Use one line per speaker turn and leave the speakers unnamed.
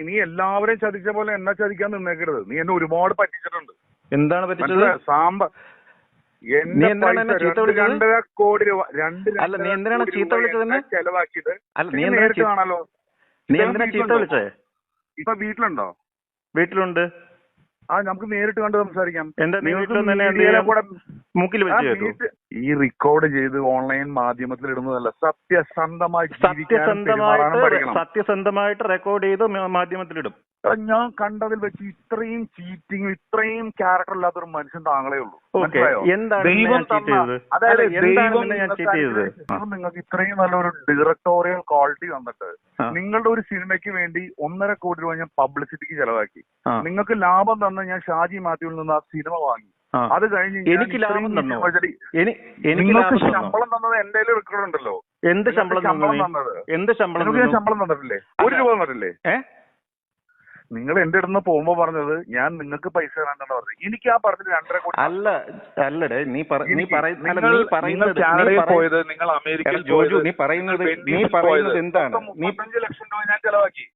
നീ എല്ലാവരെയും ചതിച്ച പോലെ എന്നെ ചതിക്കാൻ നിന്നേക്കരുത്. നീ എന്നെ ഒരുപാട് പറ്റിച്ചിട്ടുണ്ട്.
എന്താണ് പറ്റിച്ചത്?
എന്റെ പൈസ 2.5 കോടി രൂപ ചെലവാക്കിയത് നേരിട്ട് കാണാലോ.
നീ എന്തിനാ ചീത്ത വിളിച്ചേ?
ഇപ്പൊ വീട്ടിലുണ്ടോ?
വീട്ടിലുണ്ട്.
നമുക്ക് നേരിട്ട് കണ്ട് സംസാരിക്കാം. ഈ റെക്കോർഡ് ചെയ്ത് ഓൺലൈൻ മാധ്യമത്തിൽ ഇടുന്നതല്ല,
സത്യസന്ധമായിട്ട് റെക്കോർഡ് ചെയ്ത് മാധ്യമത്തിലിടും.
ഞാൻ കണ്ടതിൽ വെച്ച് ഇത്രയും ചീറ്റിംഗ്, ഇത്രയും ക്യാരക്ടർ ഇല്ലാത്തൊരു മനുഷ്യൻ താങ്കളേ ഉള്ളൂ. നിങ്ങൾക്ക് ഇത്രയും നല്ലൊരു ഡയറക്ടോറിയൽ ക്വാളിറ്റി തന്നിട്ട് നിങ്ങളുടെ ഒരു സിനിമയ്ക്ക് വേണ്ടി 1.5 കോടി രൂപ ഞാൻ പബ്ലിസിറ്റിക്ക് ചെലവാക്കി. നിങ്ങൾക്ക് ലാഭം തന്ന ഞാൻ ഷാജി മാത്യുവിൽ നിന്ന് ആ സിനിമ വാങ്ങി. അത് കഴിഞ്ഞ്
എനിക്ക് ലാഭം തന്നോ?
നിങ്ങൾക്ക് ശമ്പളം തന്നത് എന്റെ റെക്കോർഡ് ഉണ്ടല്ലോ.
എന്ത് ശമ്പളം തന്നത്? എന്ത് ശമ്പളം?
ശമ്പളം തന്നിട്ടില്ലേ? 1 രൂപ തന്നിട്ടില്ലേ? നിങ്ങൾ എന്റെ അടുത്ത് പോകുമ്പോ പറഞ്ഞത് ഞാൻ നിങ്ങൾക്ക് പൈസ തരാനാണ് പറഞ്ഞത്. എനിക്ക് ആ പറഞ്ഞത് 2.5 കോടി
അല്ലടേ. നീ പറയുന്നത്
പോയത് നിങ്ങൾ അമേരിക്കയിൽ
നീ പറയുന്നത് എന്താണ്?
35 ലക്ഷം രൂപ ഞാൻ ചെലവാക്കി.